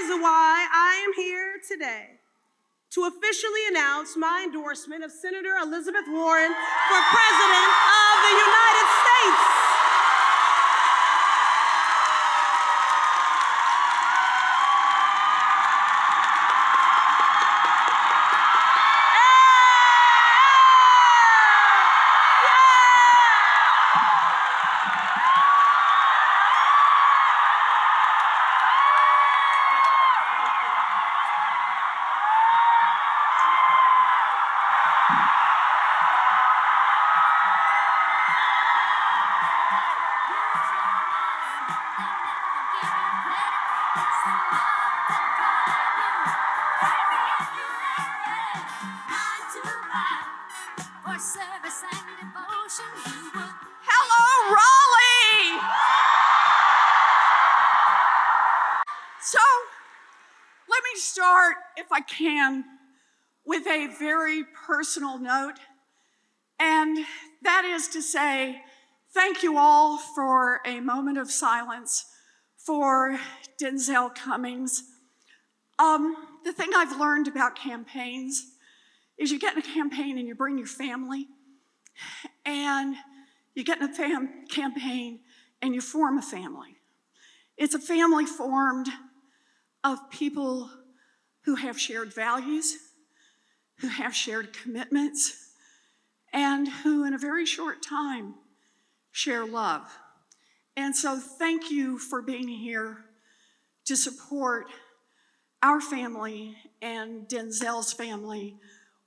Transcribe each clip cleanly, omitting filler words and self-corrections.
is why I am here today to officially announce my endorsement of Senator Elizabeth Warren for President of the United States. Hello, Raleigh! So, let me start, if I can, with a very personal note, and that is to say, thank you all for a moment of silence for Denzel Cummings. The thing I've learned about campaigns is you get in a campaign and you bring your family, and you get in a campaign and you form a family. It's a family formed of people who have shared values, who have shared commitments, and who in a very short time share love. And so thank you for being here to support our family and Denzel's family.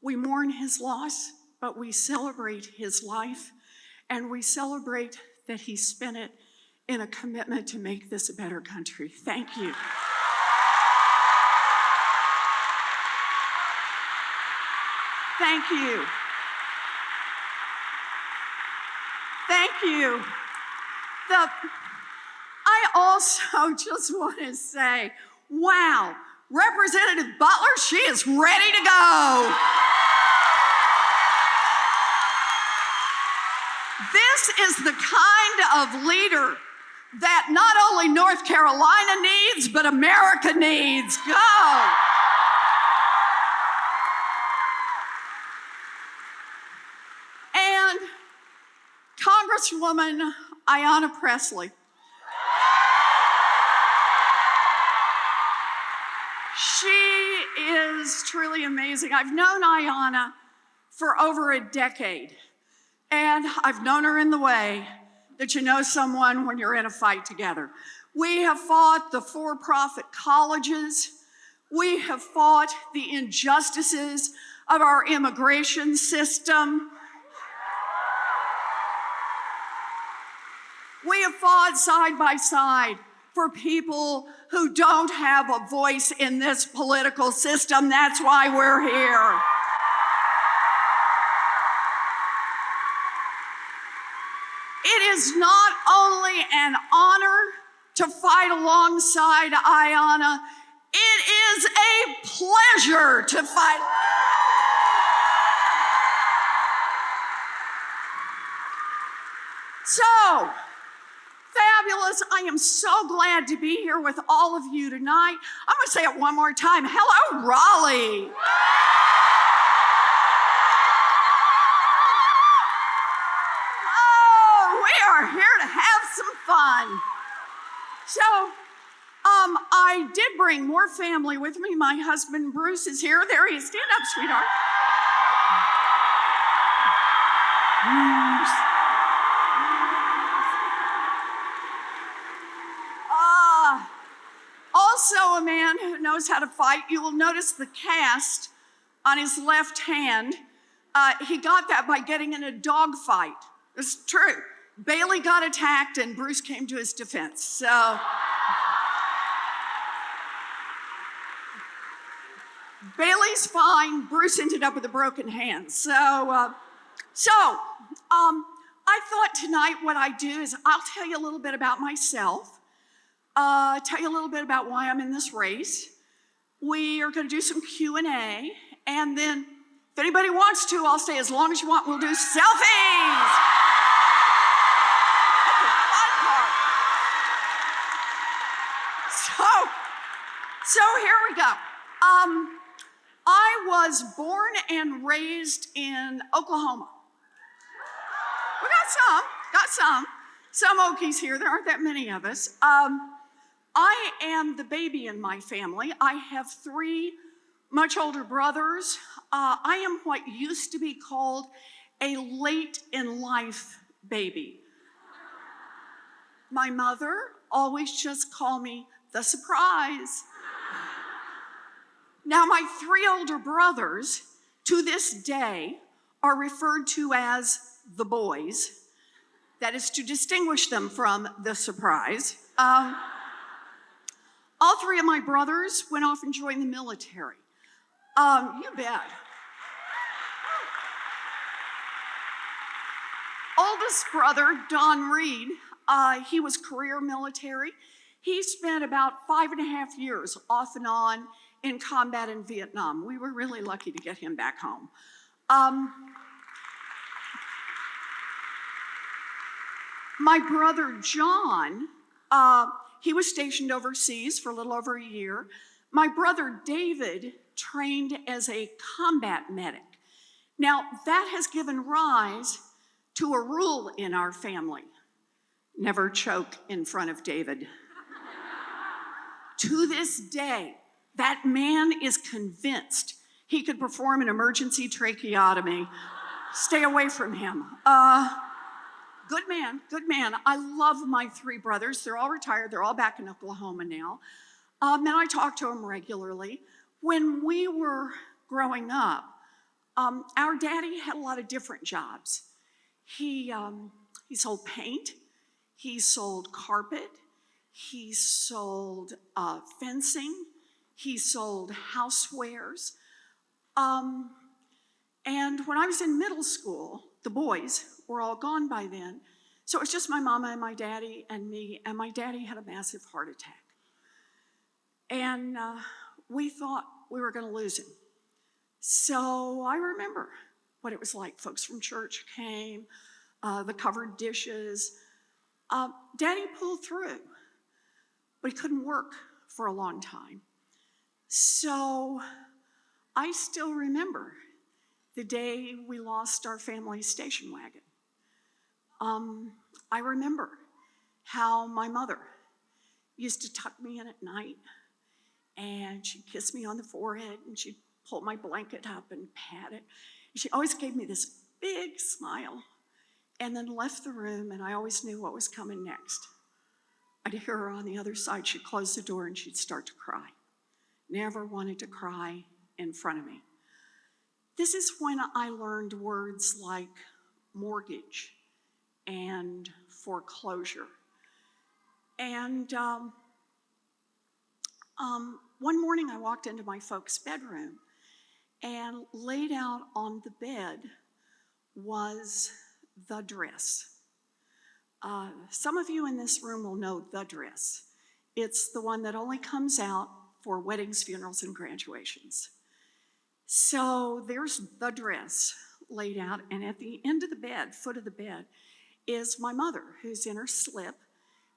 We mourn his loss, but we celebrate his life, and we celebrate that he spent it in a commitment to make this a better country. Thank you. Thank you. Thank you. I also just want to say, wow, Representative Butler, she is ready to go. This is the kind of leader that not only North Carolina needs, but America needs. Go. And Congresswoman Ayanna Pressley. She is truly amazing. I've known Ayanna for over a decade, and I've known her in the way that you know someone when you're in a fight together. We have fought the for-profit colleges. We have fought the injustices of our immigration system. We have fought side by side for people who don't have a voice in this political system. That's why we're here. It is not only an honor to fight alongside Ayanna, it is a pleasure to fight. So, fabulous. I am so glad to be here with all of you tonight. I'm going to say it one more time. Hello, Raleigh. Oh, we are here to have some fun. So, I did bring more family with me. My husband, Bruce, is here. There he is. Stand up, sweetheart. Bruce. Also a man who knows how to fight. You will notice the cast on his left hand. He got that by getting in a dog fight. It's true. Bailey got attacked and Bruce came to his defense. So, Bailey's fine. Bruce ended up with a broken hand. So, I thought tonight what I'd do is I'll tell you a little bit about myself. Tell you a little bit about why I'm in this race. We are going to do some Q&A, and then if anybody wants to, I'll stay as long as you want. We'll do selfies. That's the fun part. So here we go. I was born and raised in Oklahoma. We got some Okies here. There aren't that many of us. I am the baby in my family. I have 3 much older brothers. I am what used to be called a late in life baby. My mother always just called me the surprise. Now, my 3 older brothers, to this day, are referred to as the boys. That is to distinguish them from the surprise. All 3 of my brothers went off and joined the military. You bet. Oldest brother, Don Reed, he was career military. He spent about 5.5 years off and on in combat in Vietnam. We were really lucky to get him back home. My brother John, he was stationed overseas for a little over a year. My brother David trained as a combat medic. Now, that has given rise to a rule in our family: never choke in front of David. To this day, that man is convinced he could perform an emergency tracheotomy. Stay away from him. Good man. I love my 3 brothers. They're all retired. They're all back in Oklahoma now. And I talk to them regularly. When we were growing up, our daddy had a lot of different jobs. He sold paint. He sold carpet. He sold fencing. He sold housewares. And when I was in middle school, the boys were all gone by then. So it was just my mama and my daddy and me, and my daddy had a massive heart attack. And we thought we were gonna lose him. So I remember what it was like. Folks from church came, the covered dishes. Daddy pulled through, but he couldn't work for a long time. So I still remember the day we lost our family station wagon. I remember how my mother used to tuck me in at night, and she'd kiss me on the forehead, and she'd pull my blanket up and pat it. She always gave me this big smile, and then left the room, and I always knew what was coming next. I'd hear her on the other side. She'd close the door, and she'd start to cry. Never wanted to cry in front of me. This is when I learned words like mortgage and foreclosure. And one morning I walked into my folks' bedroom, and laid out on the bed was the dress. Some of you in this room will know the dress. It's the one that only comes out for weddings, funerals, and graduations. So there's the dress laid out, and at the end of the bed, foot of the bed, is my mother, who's in her slip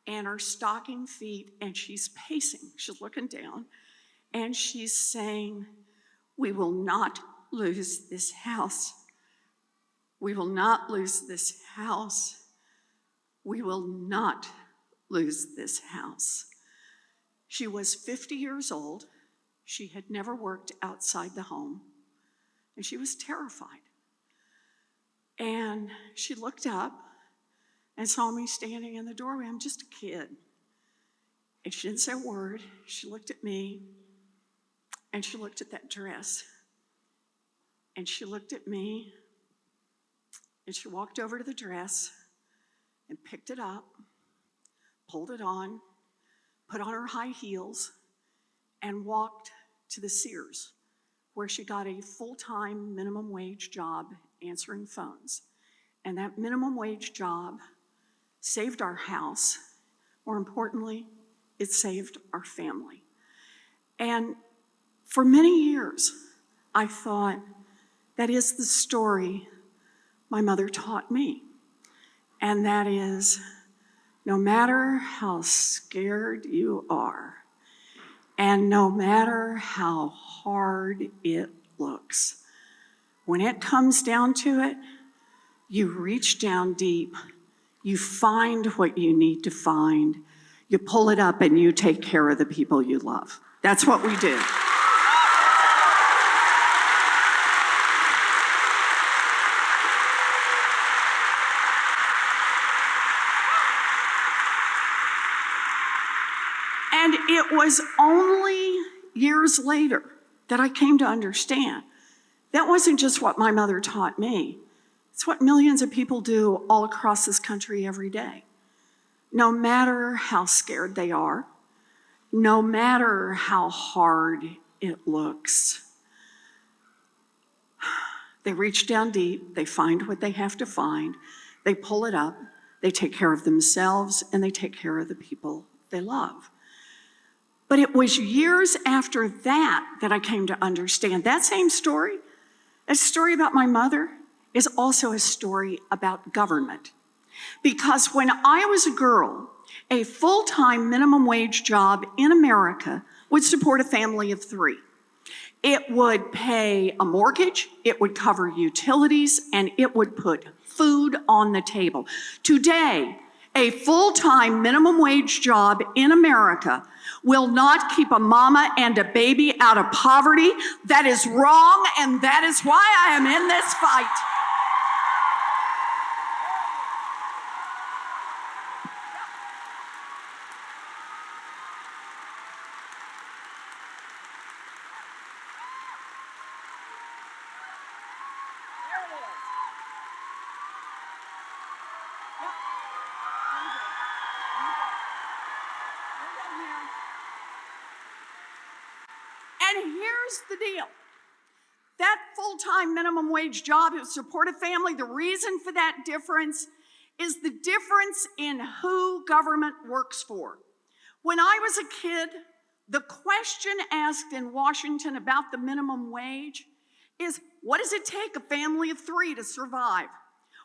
and her stocking feet, and she's pacing. She's looking down, and she's saying, "We will not lose this house. We will not lose this house. We will not lose this house." She was 50 years old. She had never worked outside the home, and she was terrified. And she looked up and saw me standing in the doorway. I'm just a kid. And she didn't say a word. She looked at me, and she looked at that dress, and she looked at me, and she walked over to the dress and picked it up, pulled it on, put on her high heels, and walked to the Sears, where she got a full-time minimum wage job answering phones. And that minimum wage job saved our house. More importantly, it saved our family. And for many years, I thought, that is the story my mother taught me. And that is, no matter how scared you are, And no matter how hard it looks, when it comes down to it, you reach down deep, you find what you need to find, you pull it up, and you take care of the people you love. That's what we do. And it was only years later that I came to understand that wasn't just what my mother taught me. It's what millions of people do all across this country every day. No matter how scared they are, no matter how hard it looks, they reach down deep, they find what they have to find, they pull it up, they take care of themselves, and they take care of the people they love. But it was years after that I came to understand that same story, a story about my mother, is also a story about government. Because when I was a girl, a full-time minimum wage job in America would support a family of 3. It would pay a mortgage, it would cover utilities, and it would put food on the table. Today, a full-time minimum wage job in America will not keep a mama and a baby out of poverty. That is wrong, and that is why I am in this fight. And here's the deal. That full-time minimum wage job to support a family, the reason for that difference is the difference in who government works for. When I was a kid, the question asked in Washington about the minimum wage is, what does it take a family of 3 to survive?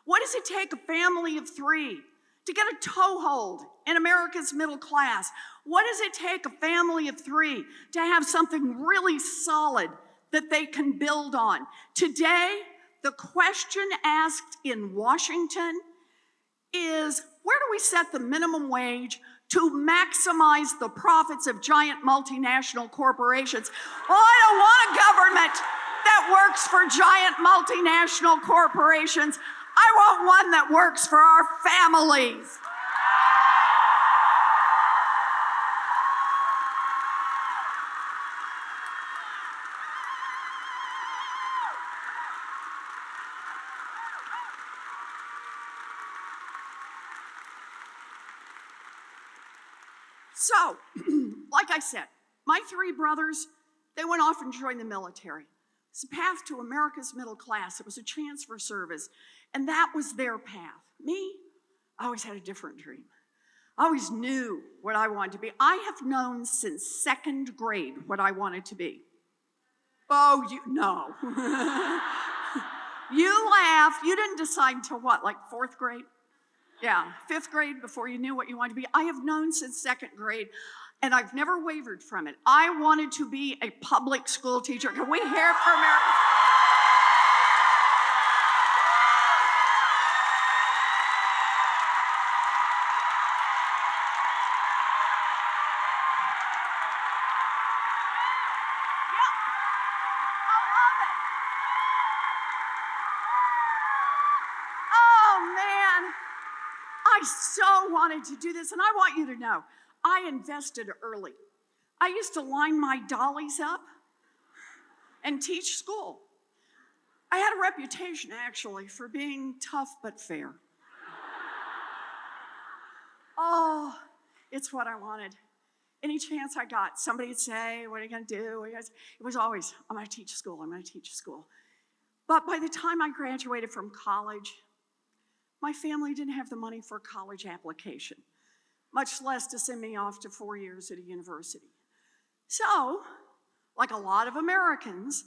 What does it take a family of 3 to get a toehold in America's middle class? What does it take a family of 3 to have something really solid that they can build on? Today, the question asked in Washington is, where do we set the minimum wage to maximize the profits of giant multinational corporations? Well, I don't want a government that works for giant multinational corporations. I want one that works for our families. So, like I said, my 3 brothers, they went off and joined the military. It's a path to America's middle class. It was a chance for service, and that was their path. Me, I always had a different dream. I always knew what I wanted to be. I have known since 2nd grade what I wanted to be. Oh, no. You laugh. You didn't decide until what, like 4th grade? Yeah, 5th grade before you knew what you wanted to be. I have known since 2nd grade, and I've never wavered from it. I wanted to be a public school teacher. Can we hear it for America? I so wanted to do this, and I want you to know, I invested early. I used to line my dollies up and teach school. I had a reputation, actually, for being tough but fair. Oh, it's what I wanted. Any chance I got, somebody would say, what are you going to do? It was always, I'm going to teach school, I'm going to teach school. But by the time I graduated from college, my family didn't have the money for a college application, much less to send me off to 4 years at a university. So, like a lot of Americans,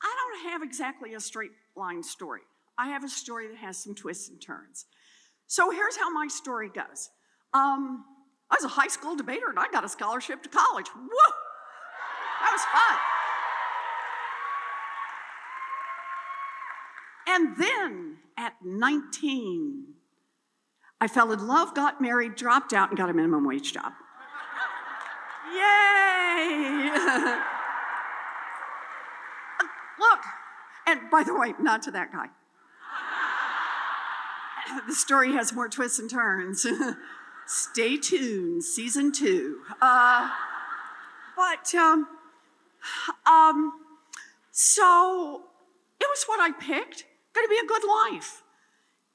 I don't have exactly a straight line story. I have a story that has some twists and turns. So here's how my story goes. I was a high school debater and I got a scholarship to college. Woo! That was fun. And then at 19, I fell in love, got married, dropped out, and got a minimum wage job. Yay! Look, and by the way, not to that guy. The story has more twists and turns. Stay tuned, season 2. So it was what I picked. Going to be a good life.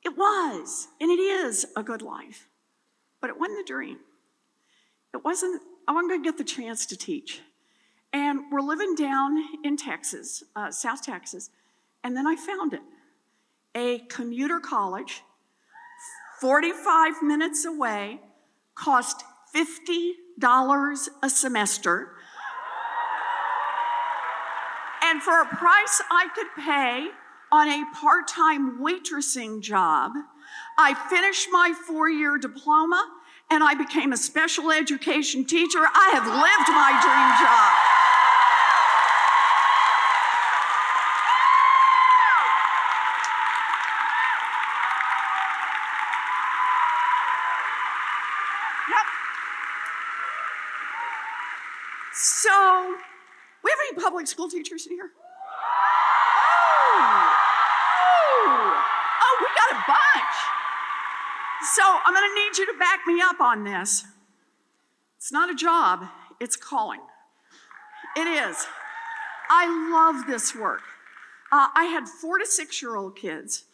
It was, and it is a good life. But it wasn't the dream. It wasn't, I wasn't going to get the chance to teach. And we're living down in Texas, South Texas, and then I found it. A commuter college, 45 minutes away, cost $50 a semester. And for a price I could pay on a part-time waitressing job, I finished my 4-year diploma and I became a special education teacher. I have lived my dream job. Yep. So, we have any public school teachers in here? Oh, we got a bunch. So I'm going to need you to back me up on this. It's not a job, it's calling. It is. I love this work. I had 4 to 6-year-old kids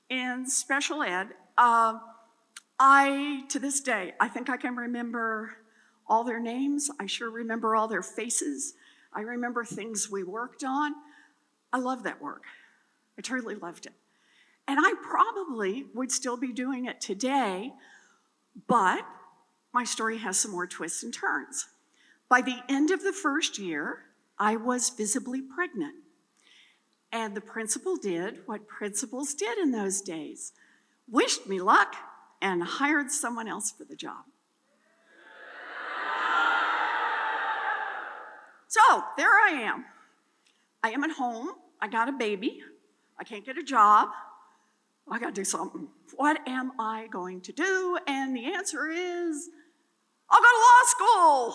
in special ed. To this day, I think I can remember all their names. I sure remember all their faces. I remember things we worked on. I love that work. I truly loved it. And I probably would still be doing it today, but my story has some more twists and turns. By the end of the first year, I was visibly pregnant. And the principal did what principals did in those days. Wished me luck and hired someone else for the job. So there I am. I am at home. I got a baby. I can't get a job. I got to do something. What am I going to do? And the answer is, I'll go to law school.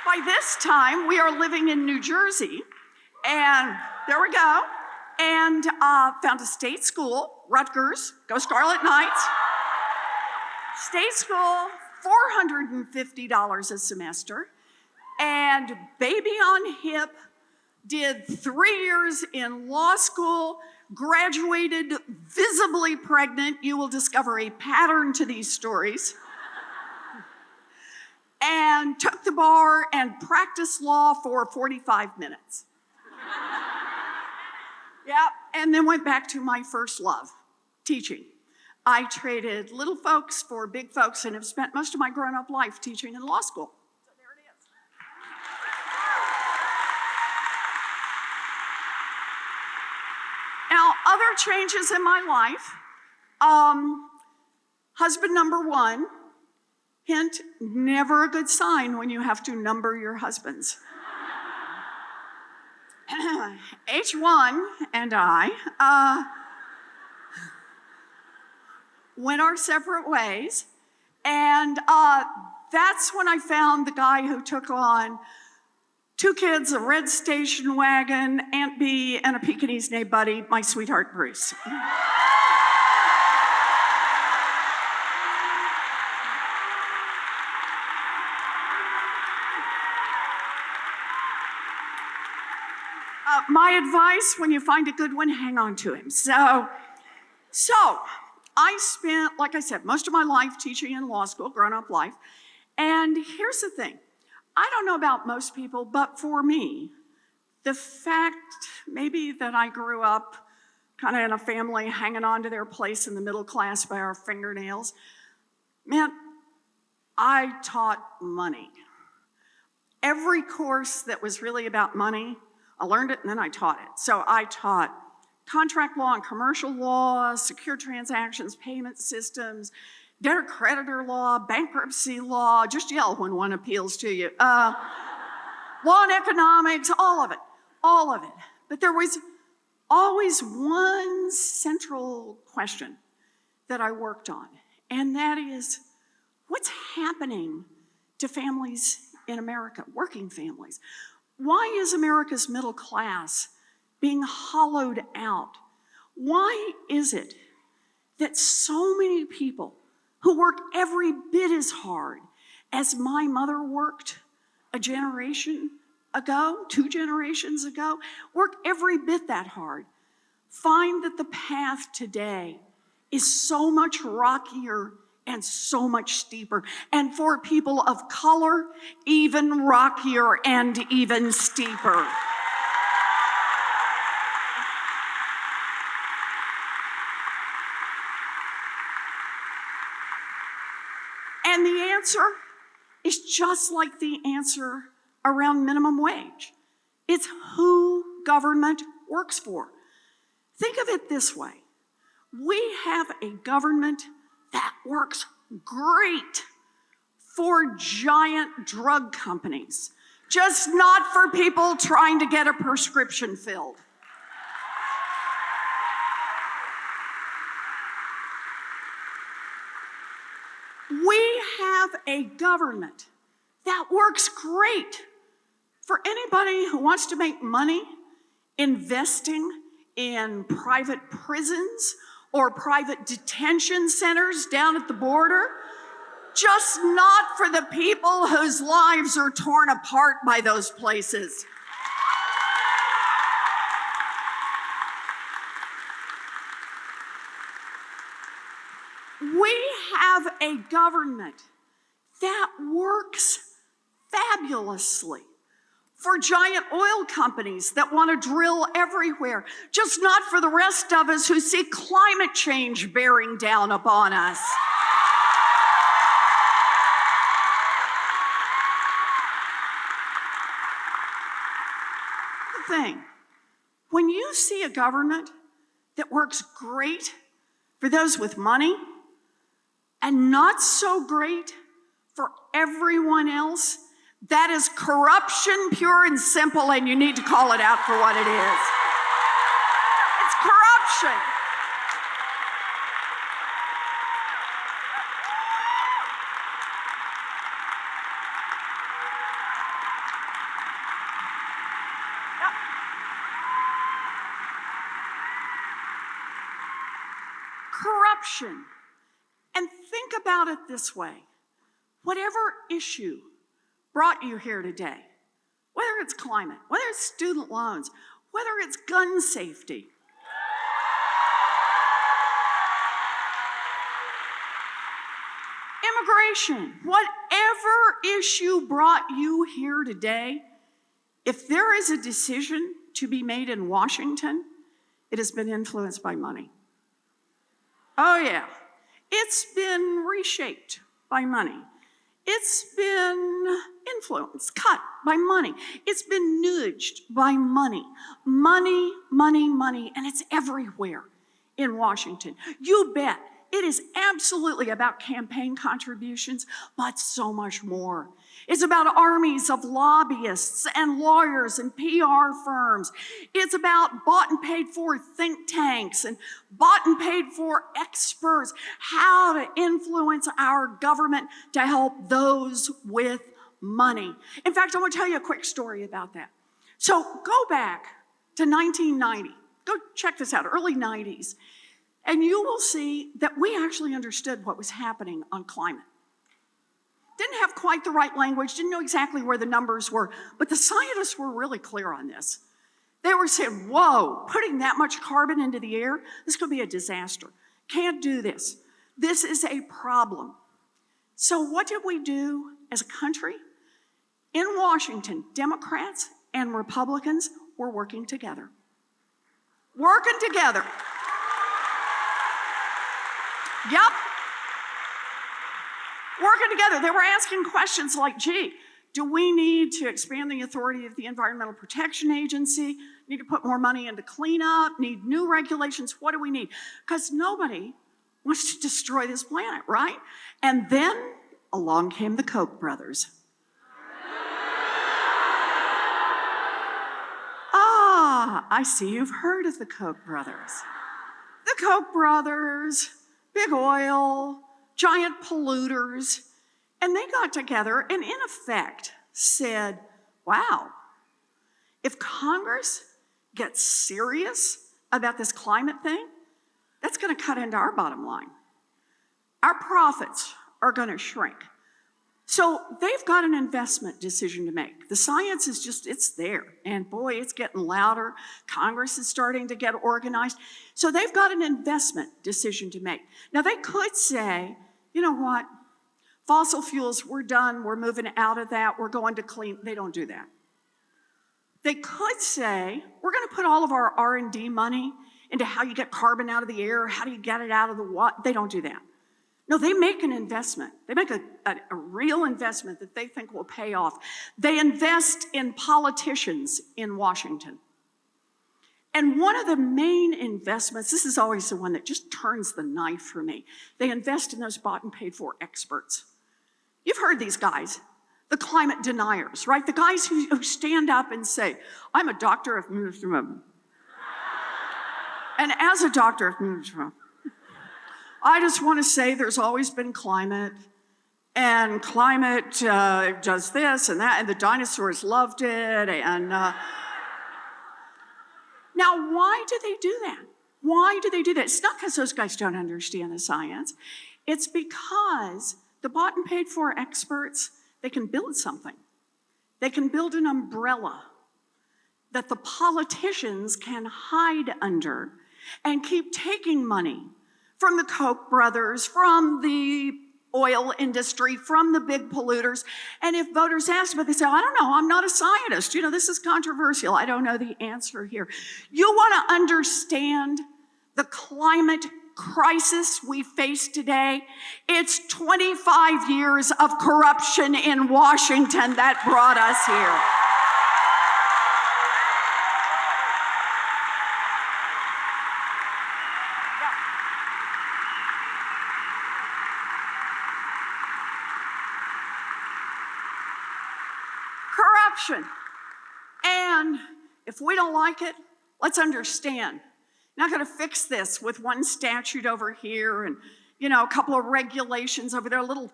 By this time, we are living in New Jersey, and there we go, and found a state school, Rutgers, go Scarlet Knights. State school, $450 a semester, and baby on hip, did 3 years in law school, graduated visibly pregnant. You will discover a pattern to these stories. And took the bar and practiced law for 45 minutes. Yeah, and then went back to my first love, teaching. I traded little folks for big folks and have spent most of my grown-up life teaching in law school. So there it is. Now, other changes in my life. Husband number 1. Hint, never a good sign when you have to number your husbands. H1 and I went our separate ways, and that's when I found the guy who took on 2 kids, a red station wagon, Aunt Bee, and a Pekingese named Buddy, my sweetheart Bruce. My advice, when you find a good one, hang on to him. So I spent, like I said, most of my life teaching in law school, grown-up life. And here's the thing. I don't know about most people, but for me, the fact maybe that I grew up kind of in a family hanging on to their place in the middle class by our fingernails meant I taught money. Every course that was really about money, I learned it and then I taught it. So I taught contract law and commercial law, secure transactions, payment systems, debtor creditor law, bankruptcy law, just yell when one appeals to you. Law and economics, all of it. But there was always one central question that I worked on, and that is, what's happening to families in America, working families? Why is America's middle class being hollowed out? Why is it that so many people who work every bit as hard as my mother worked a generation ago, 2 generations ago, work every bit that hard, find that the path today is so much rockier and so much steeper, and for people of color, even rockier and even steeper. And the answer is just like the answer around minimum wage. It's who government works for. Think of it this way. We have a government that works great for giant drug companies, just not for people trying to get a prescription filled. We have a government that works great for anybody who wants to make money investing in private prisons or private detention centers down at the border, just not for the people whose lives are torn apart by those places. We have a government that works fabulously for giant oil companies that want to drill everywhere, just not for the rest of us who see climate change bearing down upon us. The thing, when you see a government that works great for those with money and not so great for everyone else, that is corruption, pure and simple, and you need to call it out for what it is. It's corruption. Yep. Corruption. And think about it this way. Whatever issue brought you here today, whether it's climate, whether it's student loans, whether it's gun safety, immigration, whatever issue brought you here today, if there is a decision to be made in Washington, it has been influenced by money. Oh yeah, it's been reshaped by money. It's been influenced, cut by money. It's been nudged by money. Money, money, money, and it's everywhere in Washington. You bet. It is absolutely about campaign contributions, but so much more. It's about armies of lobbyists and lawyers and PR firms. It's about bought and paid for think tanks and bought and paid for experts, how to influence our government to help those with money. In fact, I want to tell you a quick story about that. So go back to 1990. Go check this out, early 90s. And you will see that we actually understood what was happening on climate. Didn't have quite the right language, didn't know exactly where the numbers were, but the scientists were really clear on this. They were saying, whoa, putting that much carbon into the air, this could be a disaster. Can't do this. This is a problem. So what did we do as a country? In Washington, Democrats and Republicans were working together. Working together. Yep. Working together. They were asking questions like, gee, do we need to expand the authority of the Environmental Protection Agency? Need to put more money into cleanup? Need new regulations? What do we need? Because nobody wants to destroy this planet, right? And then along came the Koch brothers. I see you've heard of the Koch brothers. The Koch brothers, big oil, giant polluters, and they got together and in effect said, wow, if Congress gets serious about this climate thing, that's going to cut into our bottom line. Our profits are going to shrink. So they've got an investment decision to make. The science is just, it's there. And boy, it's getting louder. Congress is starting to get organized. So they've got an investment decision to make. Now they could say, you know what? Fossil fuels, we're done. We're moving out of that. We're going to clean. They don't do that. They could say, we're going to put all of our R&D money into how you get carbon out of the air, how do you get it out of the water. They don't do that. No, they make an investment. They make a real investment that they think will pay off. They invest in politicians in Washington. And one of the main investments, this is always the one that just turns the knife for me, they invest in those bought and paid for experts. You've heard these guys, the climate deniers, right? The guys who stand up and say, I'm a doctor of... And as a doctor of... I just want to say there's always been climate, and climate does this and that, and the dinosaurs loved it, and... Now, why do they do that? Why do they do that? It's not because those guys don't understand the science. It's because the bought and paid for experts, they can build something. They can build an umbrella that the politicians can hide under and keep taking money from the Koch brothers, from the oil industry, from the big polluters. And if voters ask about it, they say, I don't know, I'm not a scientist. You know, this is controversial. I don't know the answer here. You want to understand the climate crisis we face today? It's 25 years of corruption in Washington that brought us here. And if we don't like it, let's understand. Not going to fix this with one statute over here and, you know, a couple of regulations over there, a little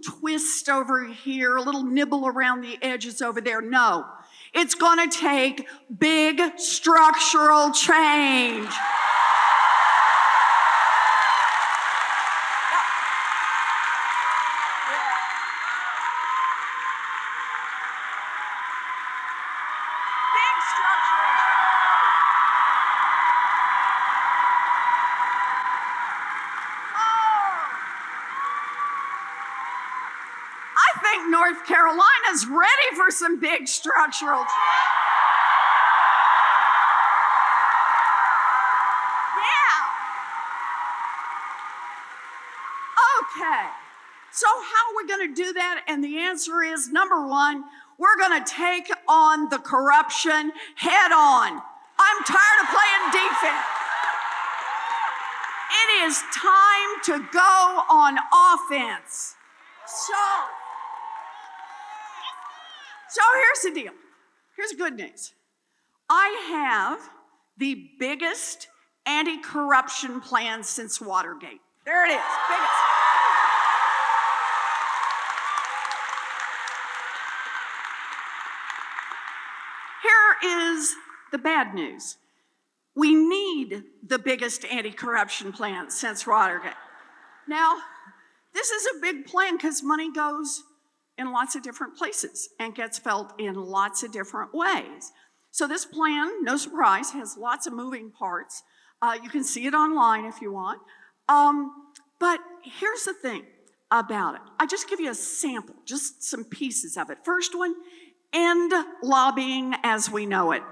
twist over here, a little nibble around the edges over there. No, it's going to take big structural change. North Carolina's ready for some big structural change. Yeah. Okay. So how are we going to do that? And the answer is, number one, we're going to take on the corruption head on. I'm tired of playing defense. It is time to go on offense. So here's the deal. Here's the good news. I have the biggest anti-corruption plan since Watergate. There it is, biggest. Here is the bad news. We need the biggest anti-corruption plan since Watergate. Now, this is a big plan because money goes in lots of different places and gets felt in lots of different ways. So this plan, no surprise, has lots of moving parts. You can see it online if you want. But here's the thing about it. I just give you a sample, just some pieces of it. First one, end lobbying as we know it.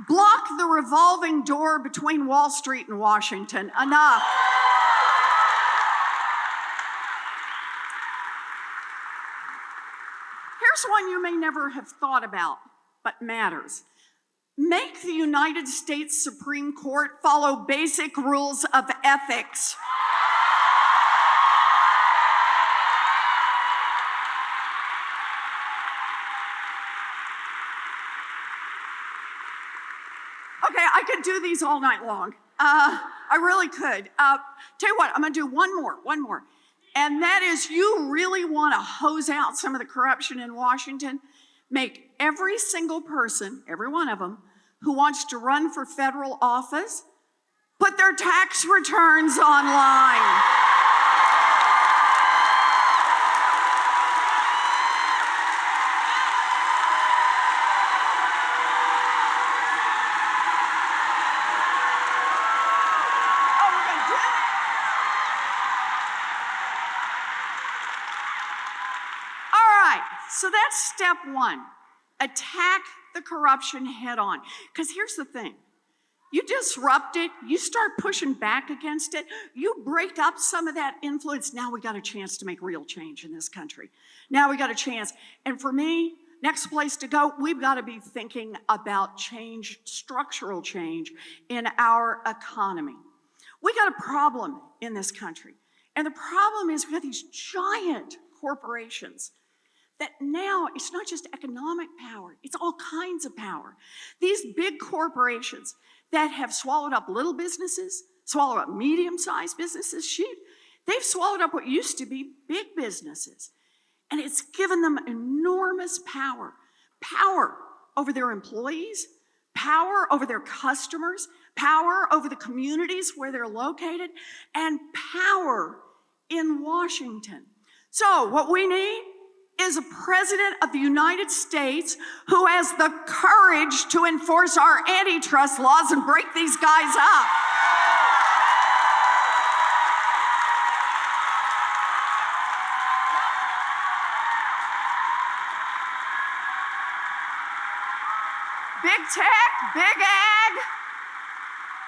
Block the revolving door between Wall Street and Washington. Enough. Here's one you may never have thought about, but matters. Make the United States Supreme Court follow basic rules of ethics. Okay, I could do these all night long. I really could. Tell you what, I'm gonna do one more. And that is, you really wanna hose out some of the corruption in Washington? Make every single person, every one of them, who wants to run for federal office, put their tax returns online. So that's step one. Attack the corruption head on. Because here's the thing. You disrupt it, you start pushing back against it, you break up some of that influence. Now we got a chance to make real change in this country. Now we got a chance. And for me, next place to go, we've got to be thinking about change, structural change in our economy. We got a problem in this country. And the problem is we got these giant corporations that now it's not just economic power, it's all kinds of power. These big corporations that have swallowed up little businesses, swallowed up medium-sized businesses, shoot, they've swallowed up what used to be big businesses. And it's given them enormous power. Power over their employees, power over their customers, power over the communities where they're located, and power in Washington. So what we need is a president of the United States who has the courage to enforce our antitrust laws and break these guys up. Big tech, big ag,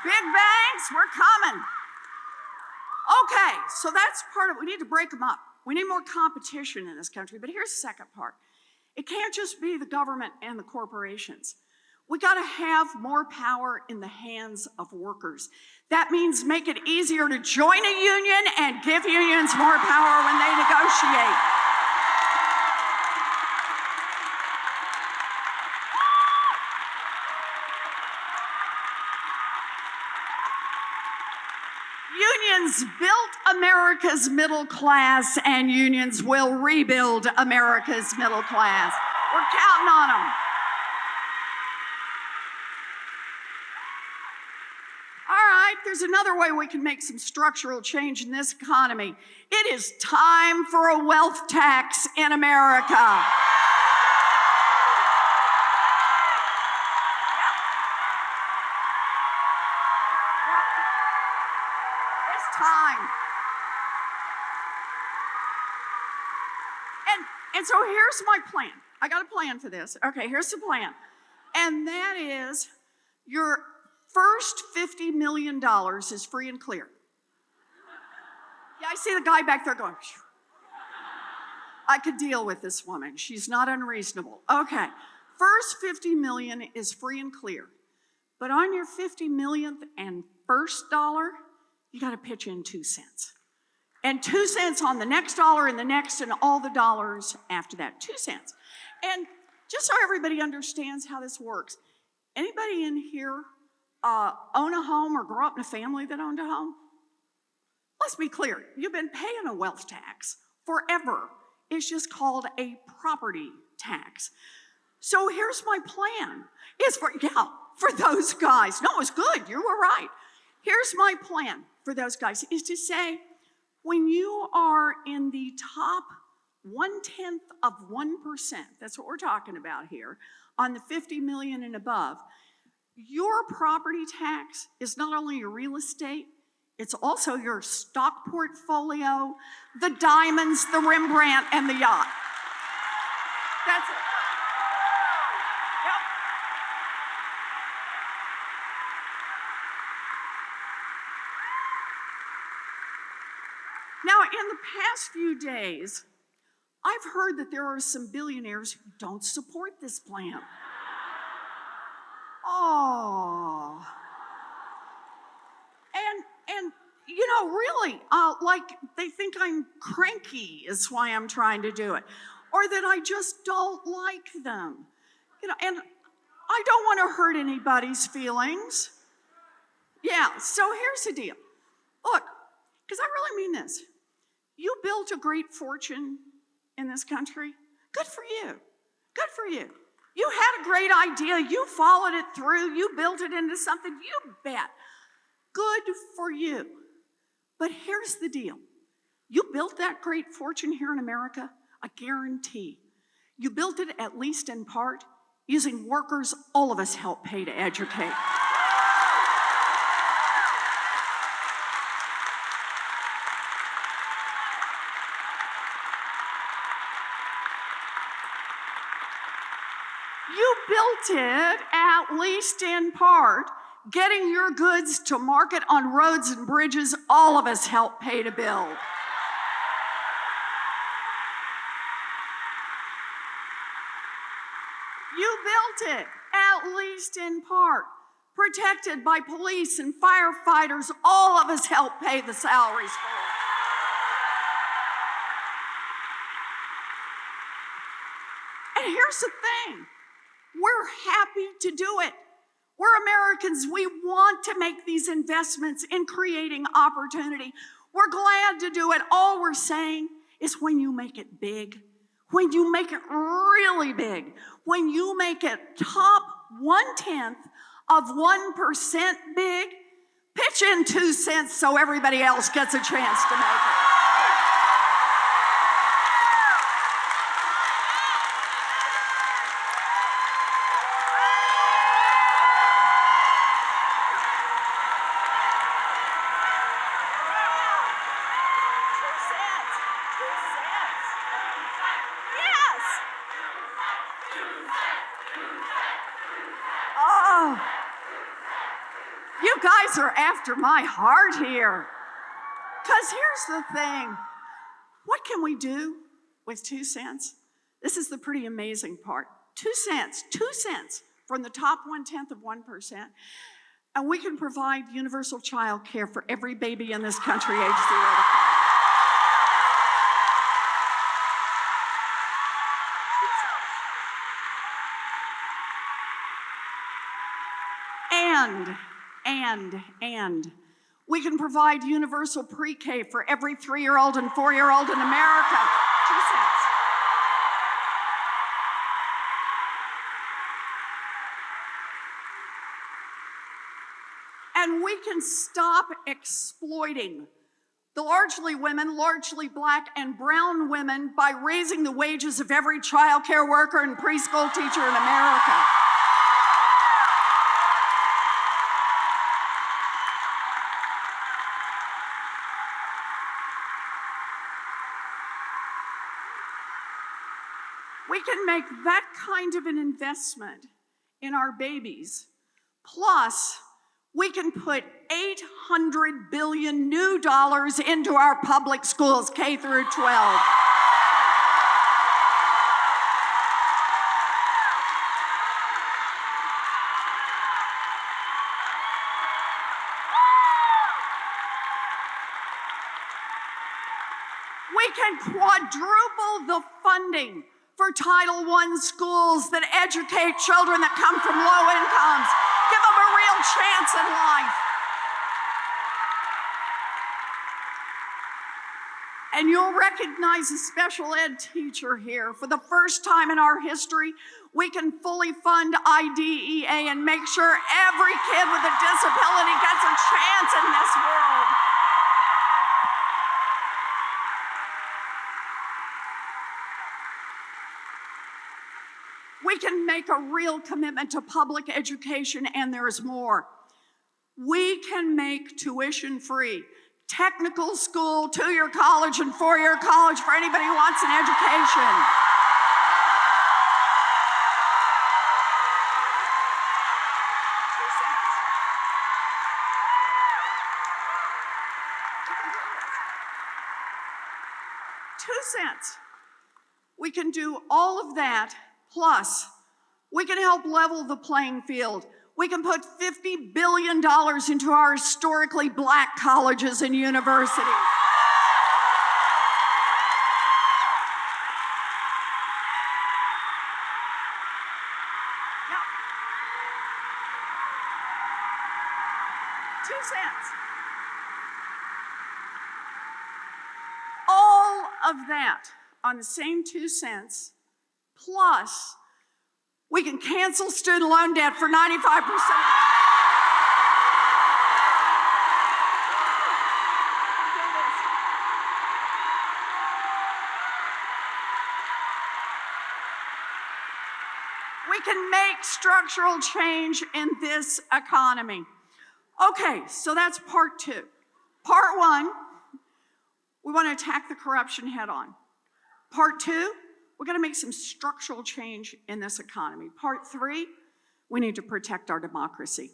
big banks, we're coming. Okay, so that's part of it. We need to break them up. We need more competition in this country, but here's the second part. It can't just be the government and the corporations. We gotta have more power in the hands of workers. That means make it easier to join a union and give unions more power when they negotiate. Unions built America's middle class, and unions will rebuild America's middle class. We're counting on them. All right, there's another way we can make some structural change in this economy. It is time for a wealth tax in America. Time. And so here's my plan. I got a plan for this. Okay, here's the plan. And that is your first $50 million is free and clear. Yeah, I see the guy back there going, phew. I could deal with this woman. She's not unreasonable. Okay, first $50 million is free and clear. But on your 50 millionth and first dollar, you got to pitch in 2 cents. And 2 cents on the next dollar and the next and all the dollars after that, 2 cents. And just so everybody understands how this works, anybody in here own a home or grow up in a family that owned a home? Let's be clear, you've been paying a wealth tax forever. It's just called a property tax. So here's my plan. It's for those guys. No, it's good, you were right. Here's my plan for those guys, is to say, when you are in the top 1/10 of 1%, that's what we're talking about here, on the 50 million and above, your property tax is not only your real estate, it's also your stock portfolio, the diamonds, the Rembrandt, and the yacht. That's it. Yep. Now, in the past few days, I I've heard that there are some billionaires who don't support this plan. Oh. And really, like they think I'm cranky is why I'm trying to do it. Or that I just don't like them. And I don't want to hurt anybody's feelings. Yeah, so here's the deal. Look, because I really mean this. You built a great fortune in this country. Good for you. Good for you. You had a great idea. You followed it through. You built it into something. You bet. Good for you. But here's the deal. You built that great fortune here in America, I guarantee. You built it, at least in part, using workers all of us help pay to educate. You built it, at least in part, getting your goods to market on roads and bridges all of us help pay to build. You built it, at least in part, protected by police and firefighters all of us help pay the salaries for. And here's the thing. We're happy to do it. We're Americans. We want to make these investments in creating opportunity. We're glad to do it. All we're saying is when you make it big, when you make it really big, when you make it top 1/10 of 1% big, pitch in 2 cents so everybody else gets a chance to make it. You guys are after my heart here. Because here's the thing. What can we do with 2 cents? This is the pretty amazing part. 2 cents from the top 1/10 of 1%. And we can provide universal child care for every baby in this country age 0 to 5. And we can provide universal pre-K for every 3-year-old and 4-year-old in America. 2 cents. And we can stop exploiting the largely women, largely Black and brown women by raising the wages of every child care worker and preschool teacher in America. We can make that kind of an investment in our babies. Plus, we can put $800 billion new dollars into our public schools, K through 12. We can quadruple the funding for Title I schools that educate children that come from low incomes. Give them a real chance in life. And you'll recognize a special ed teacher here. For the first time in our history, we can fully fund IDEA and make sure every kid with a disability gets a chance in this world. We can make a real commitment to public education, and there's more. We can make tuition-free technical school, 2-year college, and 4-year college for anybody who wants an education. $2 cents. We can do all of that, plus we can help level the playing field. We can put $50 billion into our historically black colleges and universities. Yep. 2 cents. All of that on the same 2 cents, plus we can cancel student loan debt for 95%. We can make structural change in this economy. Okay, so that's part 2. Part 1, we want to attack the corruption head on. Part 2, we're going to make some structural change in this economy. Part 3, we need to protect our democracy.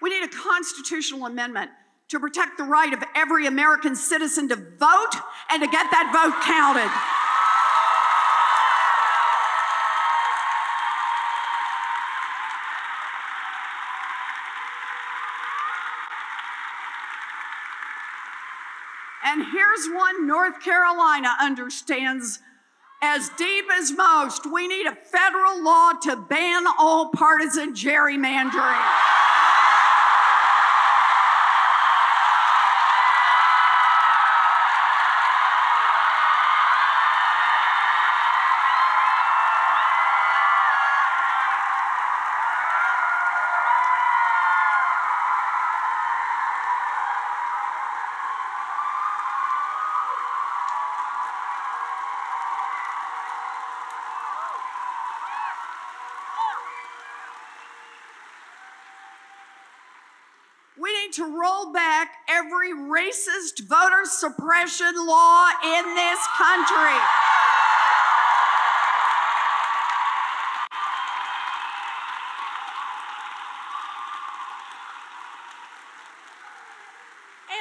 We need a constitutional amendment to protect the right of every American citizen to vote and to get that vote counted. And here's one North Carolina understands as deep as most. We need a federal law to ban all partisan gerrymandering. We need to roll back every racist voter suppression law in this country.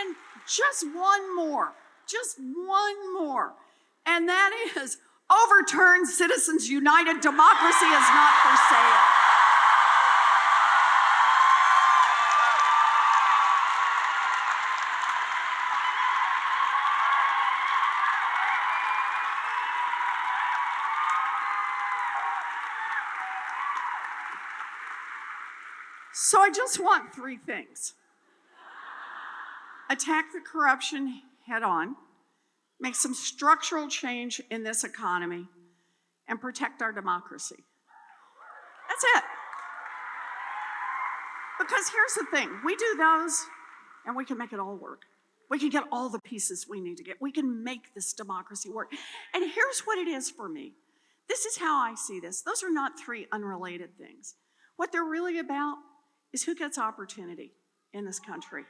And just one more, and that is overturn Citizens United. Democracy is not for sale. So I just want 3 things. Attack the corruption head on, make some structural change in this economy, and protect our democracy. That's it. Because here's the thing, we do those and we can make it all work. We can get all the pieces we need to get. We can make this democracy work. And here's what it is for me. This is how I see this. Those are not 3 unrelated things. What they're really about is who gets opportunity in this country.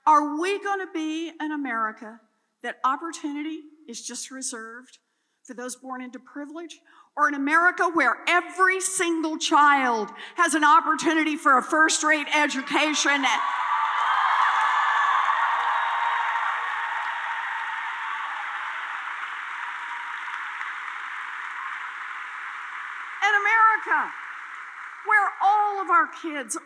Are we going to be an America that opportunity is just reserved for those born into privilege? Or an America where every single child has an opportunity for a first-rate education? An America where all of our kids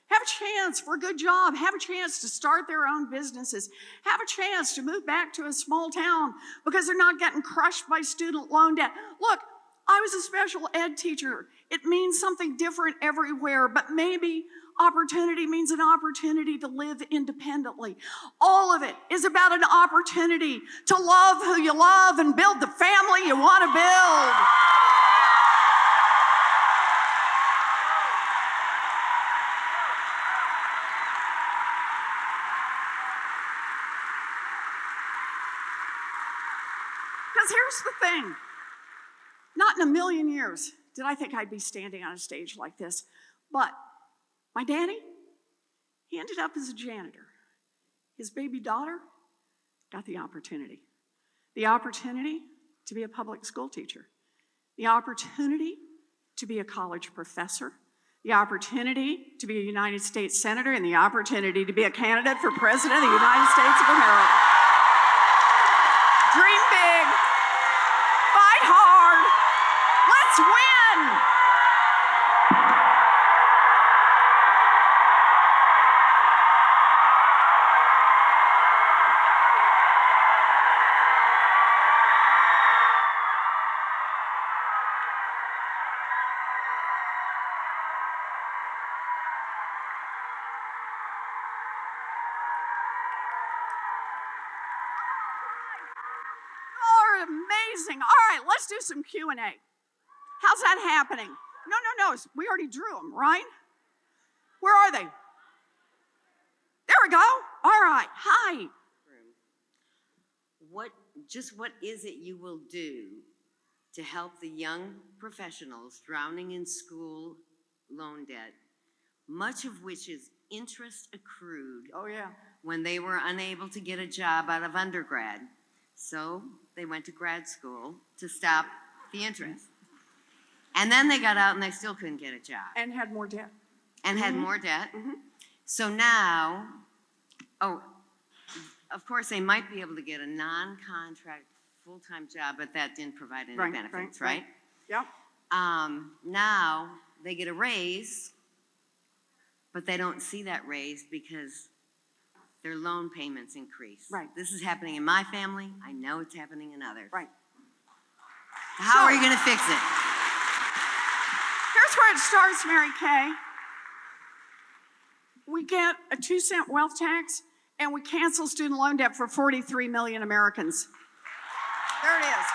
have a chance for a good job, have a chance to start their own businesses, have a chance to move back to a small town because they're not getting crushed by student loan debt. Look, I was a special ed teacher. It means something different everywhere, but maybe opportunity means an opportunity to live independently. All of it is about an opportunity to love who you love and build the family you want to build. Because here's the thing, not in a million years did I think I'd be standing on a stage like this, but my daddy, he ended up as a janitor. His baby daughter got the opportunity to be a public school teacher, the opportunity to be a college professor, the opportunity to be a United States Senator and the opportunity to be a candidate for President of the United States of America. Dream big, fight hard, let's win! Amazing. All right, let's do some Q&A. How's that happening? No. We already drew them, right? Where are they? There we go. All right. Hi. What is it you will do to help the young professionals drowning in school loan debt, much of which is interest accrued when they were unable to get a job out of undergrad? So they went to grad school to stop the interest. And then they got out and they still couldn't get a job. And had more debt. So now, of course, they might be able to get a non-contract full-time job, but that didn't provide any benefits, right? Yep. Now they get a raise, but they don't see that raise because their loan payments increase. Right. This is happening in my family. I know it's happening in others. Right. How are you going to fix it? Here's where it starts, Mary Kay. We get a 2-cent wealth tax, and we cancel student loan debt for 43 million Americans. There it is.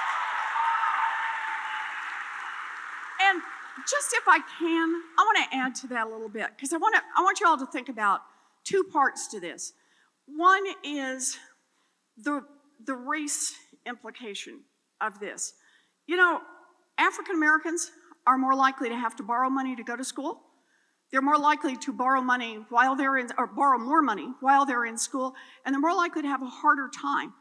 And just if I can, I want to add to that a little bit, because I want you all to think about two parts to this. One is the race implication of this. You know, African Americans are more likely to have to borrow money to go to school. They're more likely to borrow money borrow more money while they're in school, and they're more likely to have a harder time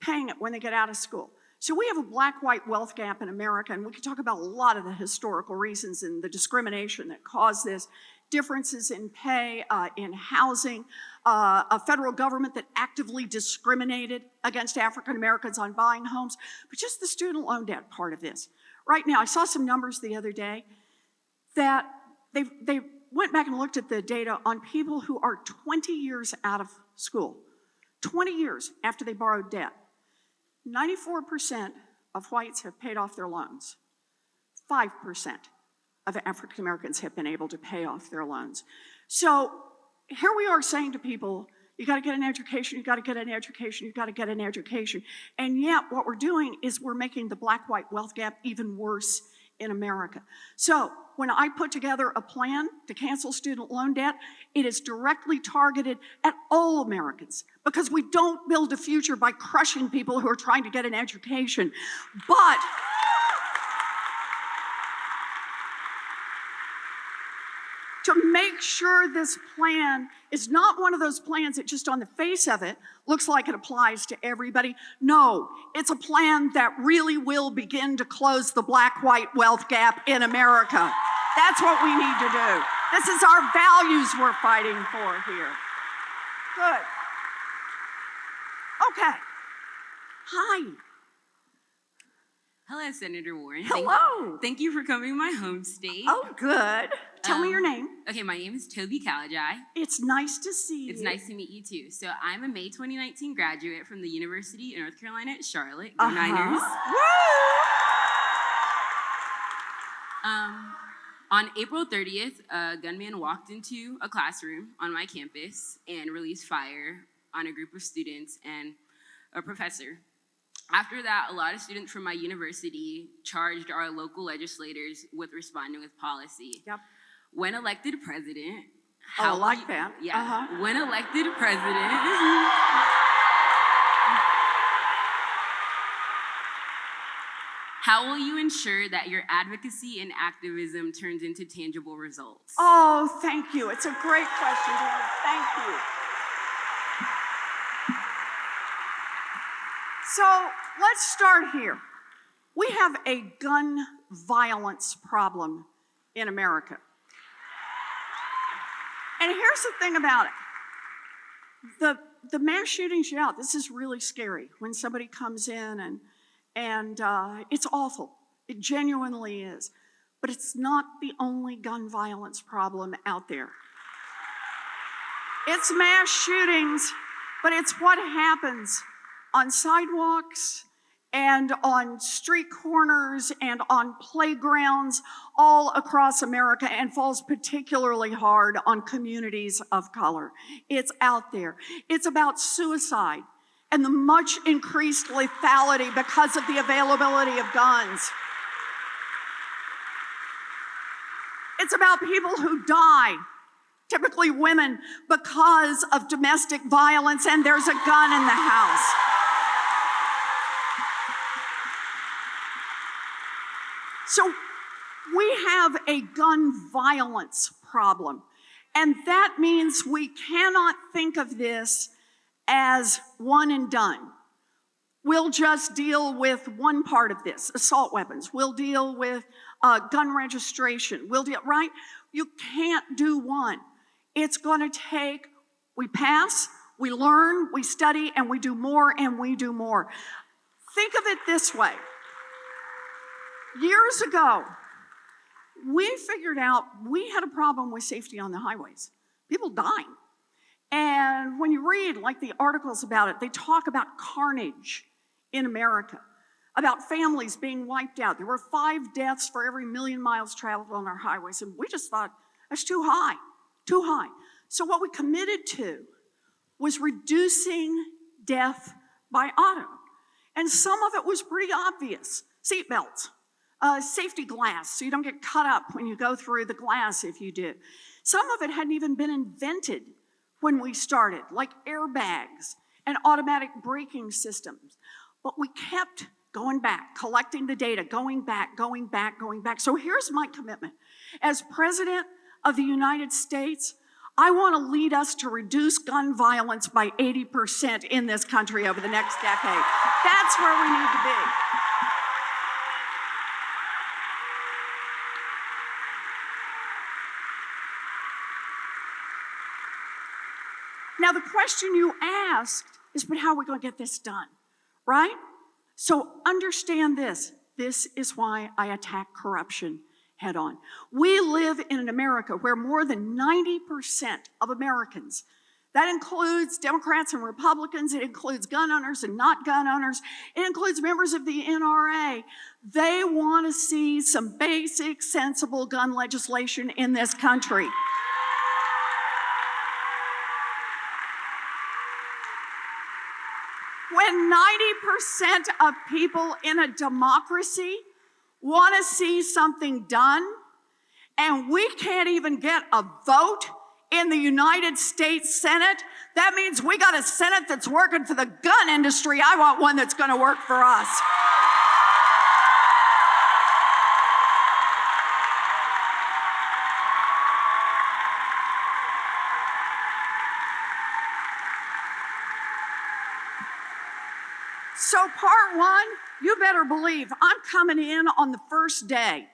paying it when they get out of school. So we have a black-white wealth gap in America, and we can talk about a lot of the historical reasons and the discrimination that caused this. Differences in pay, in housing, a federal government that actively discriminated against African Americans on buying homes, but just the student loan debt part of this. Right now, I saw some numbers the other day that they went back and looked at the data on people who are 20 years out of school, 20 years after they borrowed debt. 94% of whites have paid off their loans. 5% of African Americans have been able to pay off their loans. So here we are saying to people, you gotta get an education, you gotta get an education, you gotta get an education. And yet what we're doing is we're making the black-white wealth gap even worse in America. So when I put together a plan to cancel student loan debt, it is directly targeted at all Americans, because we don't build a future by crushing people who are trying to get an education. But to make sure this plan is not one of those plans that just on the face of it looks like it applies to everybody. No, it's a plan that really will begin to close the black-white wealth gap in America. That's what we need to do. This is our values we're fighting for here. Good. Okay. Hi. Hello, Senator Warren. Hello. Thank you for coming to my home state. Oh, good. Tell me your name. Okay, my name is Toby Kalajai. It's nice to see you. It's nice to meet you too. So I'm a May 2019 graduate from the University of North Carolina at Charlotte. Go Niners. Woo! On April 30th, a gunman walked into a classroom on my campus and released fire on a group of students and a professor. After that, a lot of students from my university charged our local legislators with responding with policy. Yep. When elected president, I like that. Yeah. When elected president, how will you ensure that your advocacy and activism turns into tangible results? Oh, thank you. It's a great question, Janet. Thank you. So let's start here. We have a gun violence problem in America. And here's the thing about it. The mass shootings, yeah, this is really scary when somebody comes in and it's awful. It genuinely is. But it's not the only gun violence problem out there. It's mass shootings, but it's what happens on sidewalks and on street corners and on playgrounds all across America, and falls particularly hard on communities of color. It's out there. It's about suicide and the much increased lethality because of the availability of guns. It's about people who die, typically women, because of domestic violence and there's a gun in the house. So we have a gun violence problem, and that means we cannot think of this as one and done. We'll just deal with one part of this, assault weapons. We'll deal with gun registration. Right? You can't do one. It's gonna take, we pass, we learn, we study, and we do more, and we do more. Think of it this way. Years ago, we figured out we had a problem with safety on the highways. People dying. And when you read like the articles about it, they talk about carnage in America, about families being wiped out. There were 5 deaths for every 1,000,000 miles traveled on our highways, and we just thought, that's too high, too high. So what we committed to was reducing death by auto. And some of it was pretty obvious. Seatbelts. Safety glass, so you don't get cut up when you go through the glass if you do. Some of it hadn't even been invented when we started, like airbags and automatic braking systems. But we kept going back, collecting the data, going back. So here's my commitment. As President of the United States, I want to lead us to reduce gun violence by 80% in this country over the next decade. That's where we need to be. Now, the question you asked is, but how are we going to get this done, right? So understand this. This is why I attack corruption head on. We live in an America where more than 90% of Americans, that includes Democrats and Republicans, it includes gun owners and not gun owners, it includes members of the NRA, they want to see some basic, sensible gun legislation in this country. When 90% of people in a democracy want to see something done, and we can't even get a vote in the United States Senate, that means we got a Senate that's working for the gun industry. I want one that's going to work for us. So part one, you better believe I'm coming in on the first day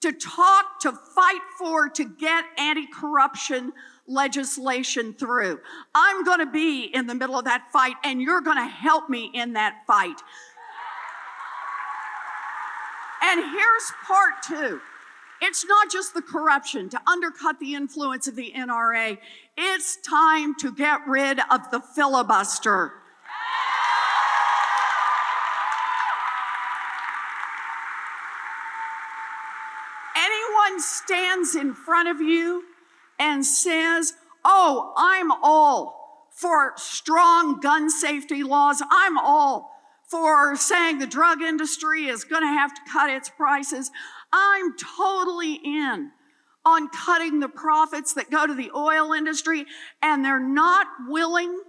to talk, to fight for, to get anti-corruption legislation through. I'm going to be in the middle of that fight, and you're going to help me in that fight. And here's part two. It's not just the corruption to undercut the influence of the NRA. It's time to get rid of the filibuster. Anyone stands in front of you and says, oh, I'm all for strong gun safety laws. I'm all for saying the drug industry is going to have to cut its prices. I'm totally in on cutting the profits that go to the oil industry, and they're not willing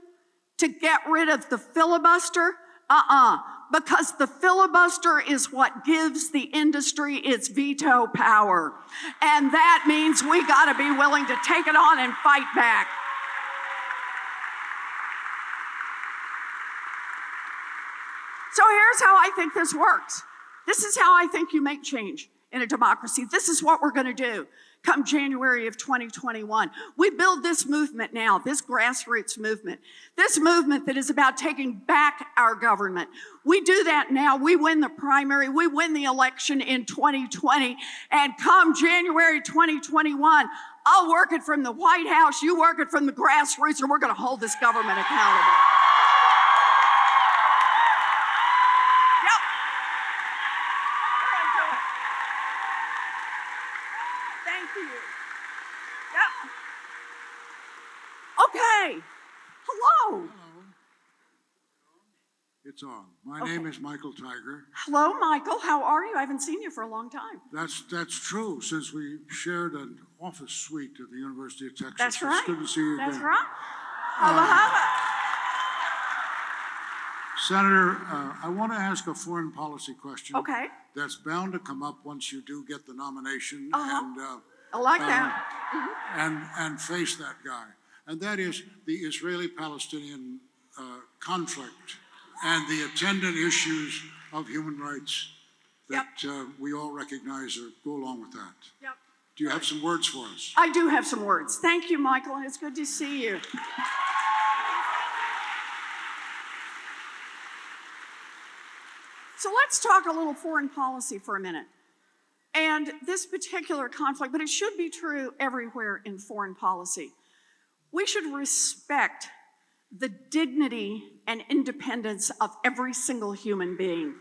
to get rid of the filibuster. Because the filibuster is what gives the industry its veto power. And that means we gotta be willing to take it on and fight back. So here's how I think this works. This is how I think you make change in a democracy. This is what we're gonna do. come January of 2021. We build this movement now, this grassroots movement, this movement that is about taking back our government. We do that now. We win the primary, we win the election in 2020, and come January 2021, I'll work it from the White House, you work it from the grassroots, and we're going to hold this government accountable. Yep. We're going to do it. Thank you. Yep. Okay. Hello. It's on. My name is Michael Tiger. Hello, Michael. How are you? I haven't seen you for a long time. That's true, since we shared an office suite at the University of Texas. That's right. It's good to see you again. That's right. Hubba hubba. Senator, I want to ask a foreign policy question. Okay. That's bound to come up once you do get the nomination I like that. and face that guy. And that is the Israeli-Palestinian conflict and the attendant issues of human rights that we all recognize or go along with that. Yep. Do you have some words for us? I do have some words. Thank you, Michael, and it's good to see you. So let's talk a little foreign policy for a minute. And this particular conflict, but it should be true everywhere in foreign policy. We should respect the dignity and independence of every single human being.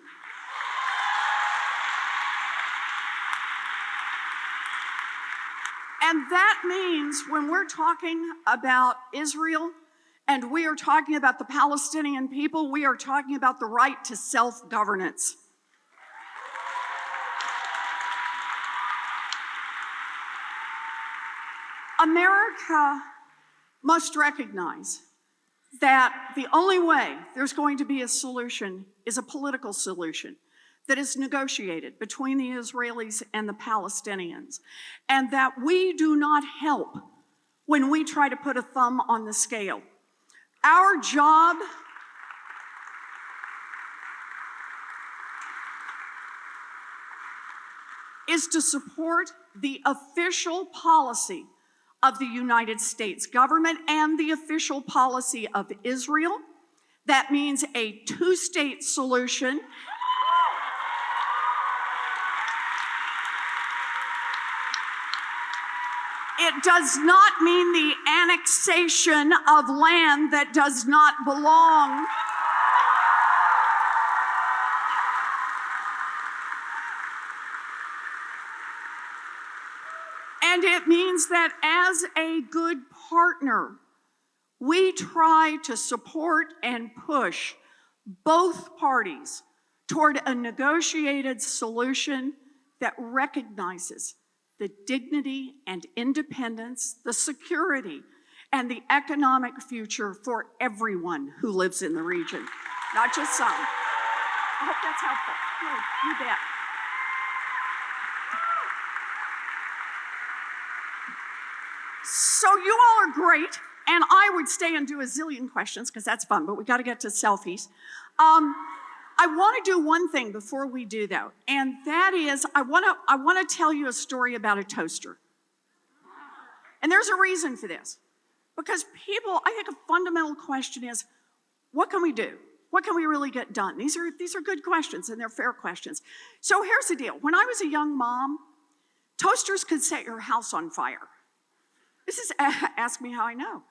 And that means when we're talking about Israel and we are talking about the Palestinian people, we are talking about the right to self-governance. America must recognize that the only way there's going to be a solution is a political solution that is negotiated between the Israelis and the Palestinians, and that we do not help when we try to put a thumb on the scale. Our job is to support the official policy of the United States government and the official policy of Israel. That means a two-state solution. It does not mean the annexation of land that does not belong. And it means that as a good partner, we try to support and push both parties toward a negotiated solution that recognizes the dignity and independence, the security, and the economic future for everyone who lives in the region, not just some. I hope that's helpful. Good, you bet. So you all are great, and I would stay and do a zillion questions because that's fun, but we got to get to selfies. I want to do one thing before we do that, and that is I want to tell you a story about a toaster. And there's a reason for this. Because people, I think a fundamental question is, what can we do? What can we really get done? These are good questions, and they're fair questions. So here's the deal. When I was a young mom, toasters could set your house on fire. This is, ask me how I know.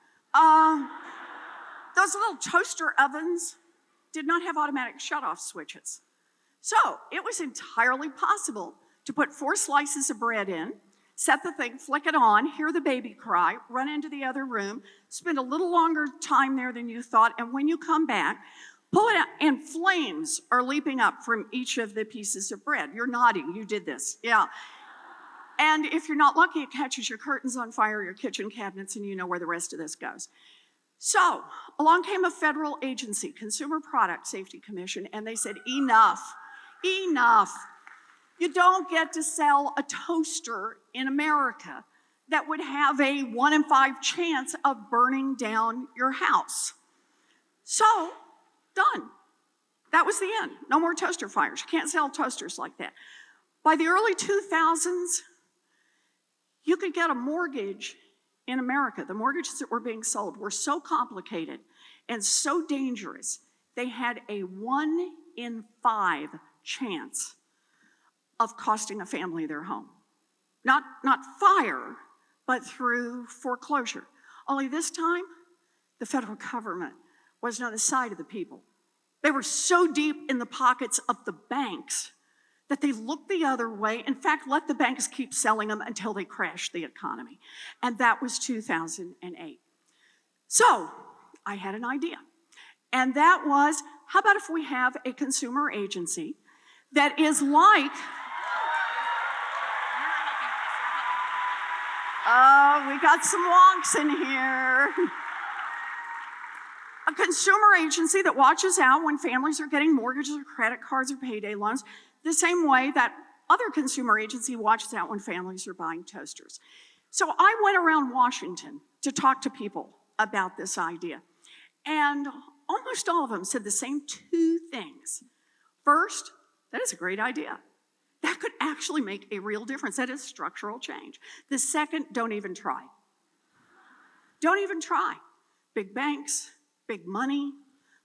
Those little toaster ovens did not have automatic shutoff switches. So it was entirely possible to put 4 slices of bread in, set the thing, flick it on, hear the baby cry, run into the other room, spend a little longer time there than you thought, and when you come back, pull it out, and flames are leaping up from each of the pieces of bread. You're nodding, you did this, yeah. And if you're not lucky, it catches your curtains on fire, your kitchen cabinets, and you know where the rest of this goes. So along came a federal agency, Consumer Product Safety Commission, and they said, enough, enough. You don't get to sell a toaster in America that would have a 1 in 5 chance of burning down your house. So, done. That was the end. No more toaster fires. You can't sell toasters like that. By the early 2000s, You could get a mortgage in America. The mortgages that were being sold were so complicated and so dangerous, they had a 1 in 5 chance of costing a family their home. Not fire, but through foreclosure. Only this time, the federal government wasn't on the side of the people. They were so deep in the pockets of the banks that they looked the other way. In fact, let the banks keep selling them until they crashed the economy. And that was 2008. So I had an idea. And that was, how about if we have a consumer agency that is like, oh, we got some wonks in here. A consumer agency that watches out when families are getting mortgages or credit cards or payday loans, the same way that other consumer agency watches out when families are buying toasters. So I went around Washington to talk to people about this idea. And almost all of them said the same 2 things. First, that is a great idea. That could actually make a real difference. That is structural change. The second, don't even try. Don't even try. Big banks, big money,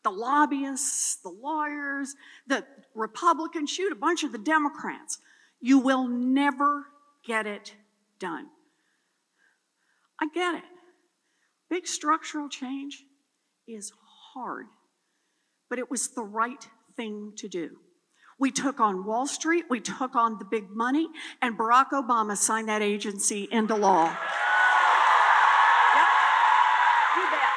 the lobbyists, the lawyers, the Republicans, shoot, a bunch of the Democrats. You will never get it done. I get it. Big structural change is hard, but it was the right thing to do. We took on Wall Street, we took on the big money, and Barack Obama signed that agency into law. Yep, you bet.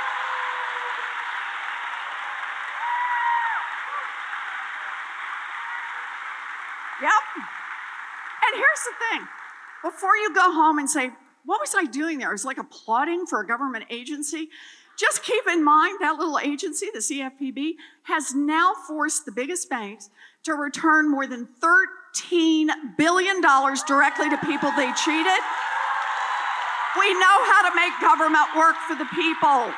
Yep. And here's the thing. Before you go home and say, what was I doing there? It's like applauding for a government agency. Just keep in mind that little agency, the CFPB, has now forced the biggest banks to return more than $13 billion directly to people they cheated. We know how to make government work for the people.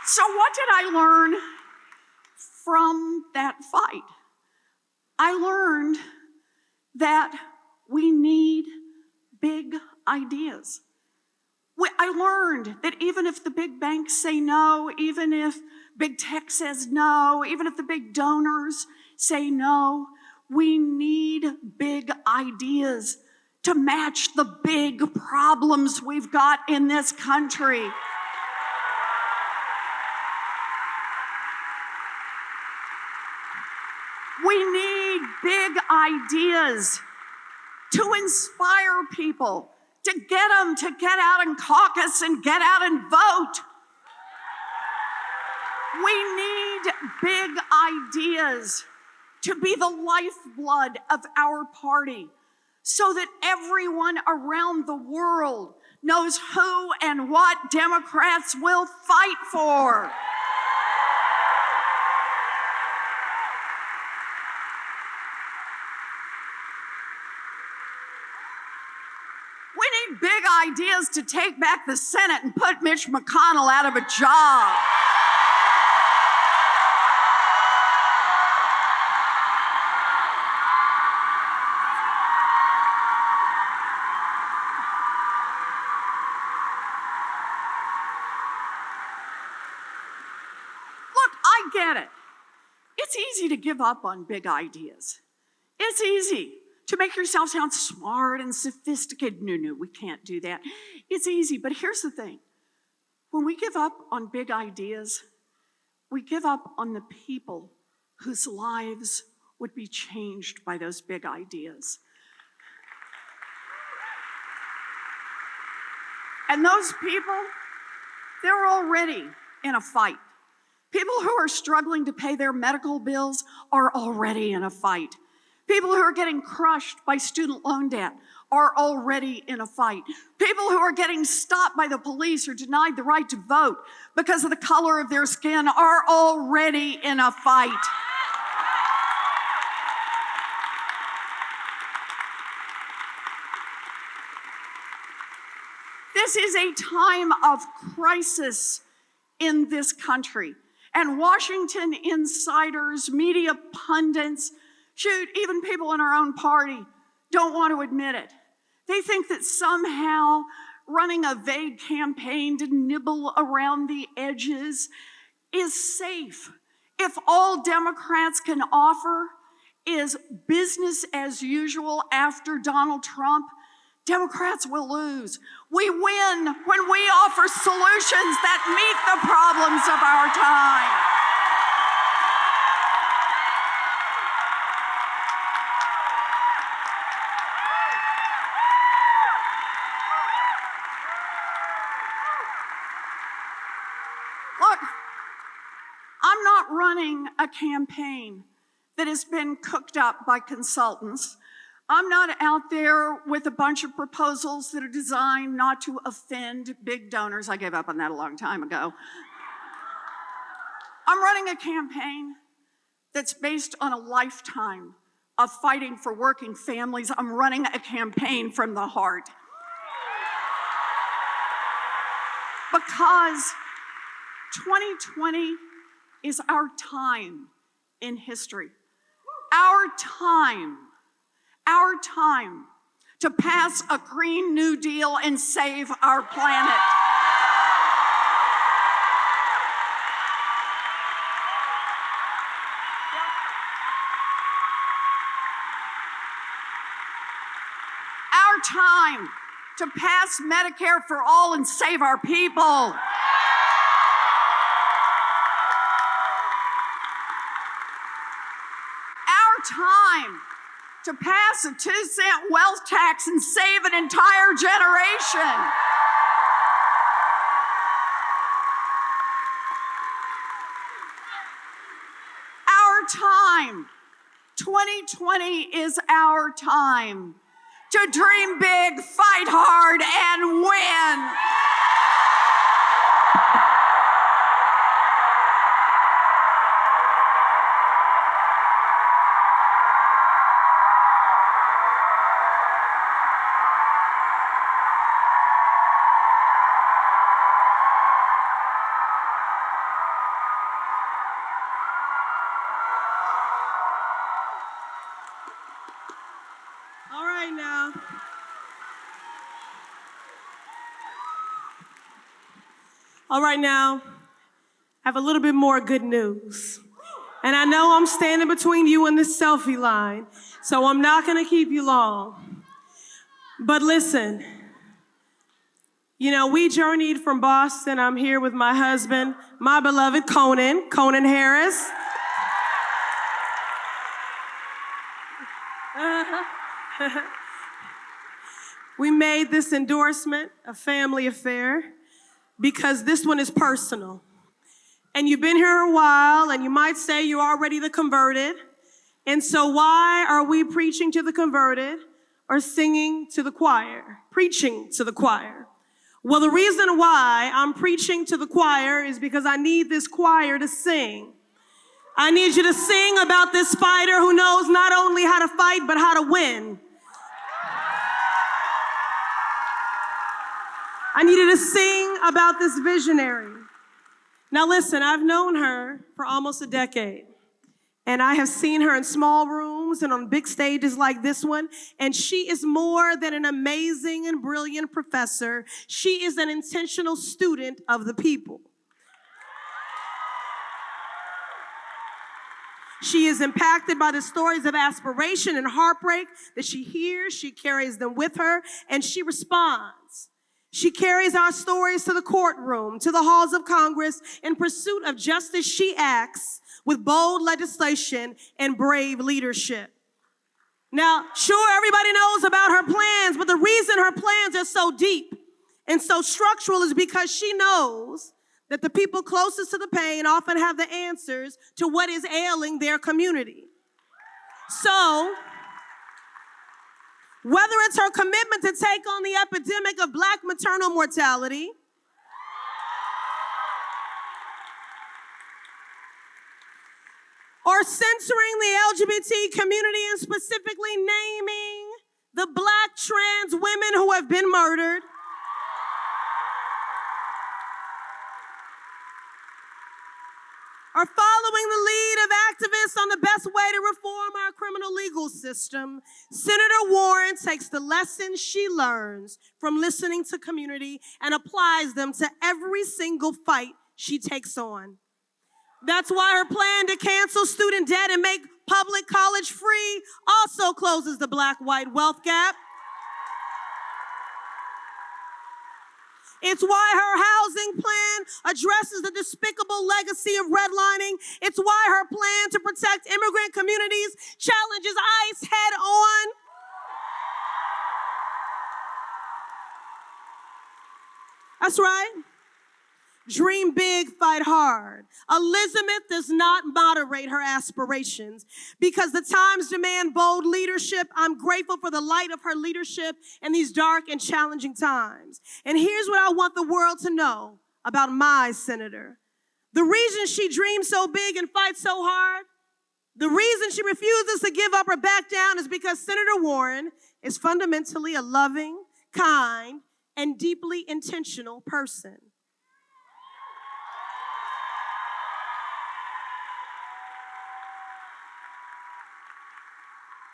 So what did I learn from that fight? I learned that we need big ideas. I learned that even if the big banks say no, even if big tech says no, even if the big donors say no, we need big ideas to match the big problems we've got in this country. We need big ideas to inspire people, to get them to get out and caucus and get out and vote. We need big ideas to be the lifeblood of our party so that everyone around the world knows who and what Democrats will fight for. We need big ideas to take back the Senate and put Mitch McConnell out of a job. Look, I get it. It's easy to give up on big ideas. It's easy to make yourself sound smart and sophisticated. No, we can't do that. It's easy, but here's the thing. When we give up on big ideas, we give up on the people whose lives would be changed by those big ideas. And those people, they're already in a fight. People who are struggling to pay their medical bills are already in a fight. People who are getting crushed by student loan debt are already in a fight. People who are getting stopped by the police or denied the right to vote because of the color of their skin are already in a fight. This is a time of crisis in this country. And Washington insiders, media pundits, shoot, even people in our own party don't want to admit it. They think that somehow running a vague campaign to nibble around the edges is safe. If all Democrats can offer is business as usual after Donald Trump, Democrats will lose. We win when we offer solutions that meet the problems of our time. Look, I'm not running a campaign that has been cooked up by consultants. I'm not out there with a bunch of proposals that are designed not to offend big donors. I gave up on that a long time ago. I'm running a campaign that's based on a lifetime of fighting for working families. I'm running a campaign from the heart. Because 2020 is our time in history. Our time to pass a Green New Deal and save our planet. Our time to pass Medicare for all and save our people. Our time to pass a 2-cent wealth tax and save an entire generation. Our time, 2020 is our time to dream big, fight hard, and win. All right, now, I have a little bit more good news. And I know I'm standing between you and this selfie line, so I'm not gonna keep you long. But listen, you know, we journeyed from Boston. I'm here with my husband, my beloved Conan Harris. We made this endorsement a family affair because this one is personal. And you've been here a while, and you might say you're already the converted. And so why are we preaching to the converted or singing to the choir, preaching to the choir? Well, the reason why I'm preaching to the choir is because I need this choir to sing. I need you to sing about this fighter who knows not only how to fight, but how to win. I need you to sing about this visionary. Now listen, I've known her for almost a decade, and I have seen her in small rooms and on big stages like this one, and she is more than an amazing and brilliant professor. She is an intentional student of the people. She is impacted by the stories of aspiration and heartbreak that she hears. She carries them with her, and she responds. She carries our stories to the courtroom, to the halls of Congress. In pursuit of justice, she acts with bold legislation and brave leadership. Now, sure, everybody knows about her plans, but the reason her plans are so deep and so structural is because she knows that the people closest to the pain often have the answers to what is ailing their community. So, whether it's her commitment to take on the epidemic of Black maternal mortality, or censoring the LGBT community and specifically naming the Black trans women who have been murdered, or following the lead of activist on the best way to reform our criminal legal system, Senator Warren takes the lessons she learns from listening to community and applies them to every single fight she takes on. That's why her plan to cancel student debt and make public college free also closes the black-white wealth gap. It's why her housing plan addresses the despicable legacy of redlining. It's why her plan to protect immigrant communities challenges ICE head on. That's right. Dream big, fight hard. Elizabeth does not moderate her aspirations because the times demand bold leadership. I'm grateful for the light of her leadership in these dark and challenging times. And here's what I want the world to know about my senator. The reason she dreams so big and fights so hard, the reason she refuses to give up or back down is because Senator Warren is fundamentally a loving, kind, and deeply intentional person.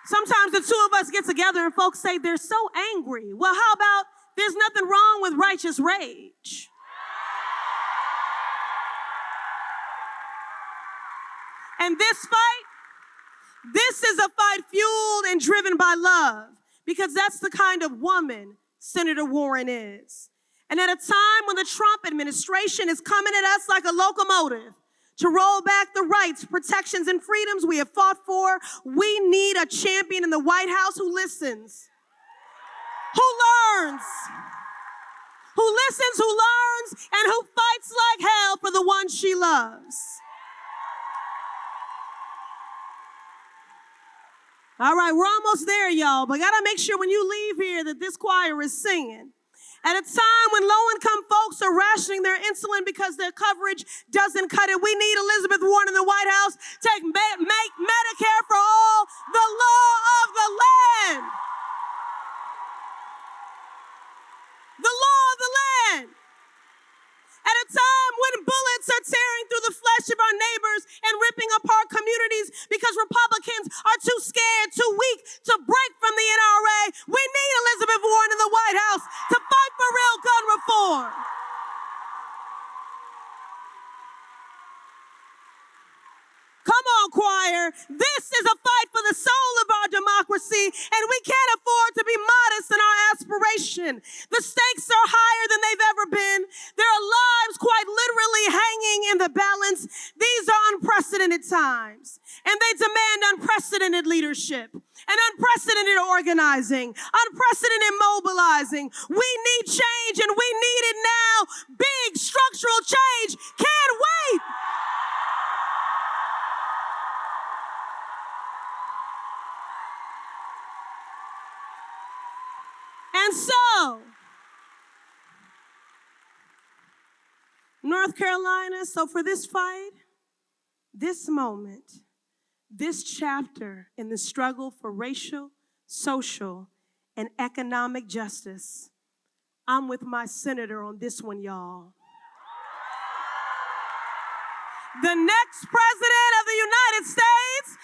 Sometimes the two of us get together and folks say they're so angry. Well, how about there's nothing wrong with righteous rage? And this is a fight fueled and driven by love, because that's the kind of woman Senator Warren is. And at a time when the Trump administration is coming at us like a locomotive, to roll back the rights, protections, and freedoms we have fought for, we need a champion in the White House who listens, who learns, who listens, who learns, and who fights like hell for the one she loves. All right, we're almost there, y'all, but gotta make sure when you leave here that this choir is singing. At a time when low-income folks are rationing their insulin because their coverage doesn't cut it, we need Elizabeth Warren in the White House to make Medicare for all the law of the land. The law of the land. At a time when bullets are tearing through the flesh of our neighbors and ripping apart communities because Republicans are too scared, too weak to break from the NRA, we need Elizabeth Warren in the White House to fight for real gun reform. Come on, choir. This is a fight for the soul of our democracy, and we can't afford to be modest in our aspiration. The stakes are higher than they've ever been. There are lives quite literally hanging in the balance. These are unprecedented times, and they demand unprecedented leadership and unprecedented organizing, unprecedented mobilizing. We need change, and we need it now. Big structural change can't wait. And so, North Carolina, so for this fight, this moment, this chapter in the struggle for racial, social, and economic justice, I'm with my senator on this one, y'all. The next president of the United States,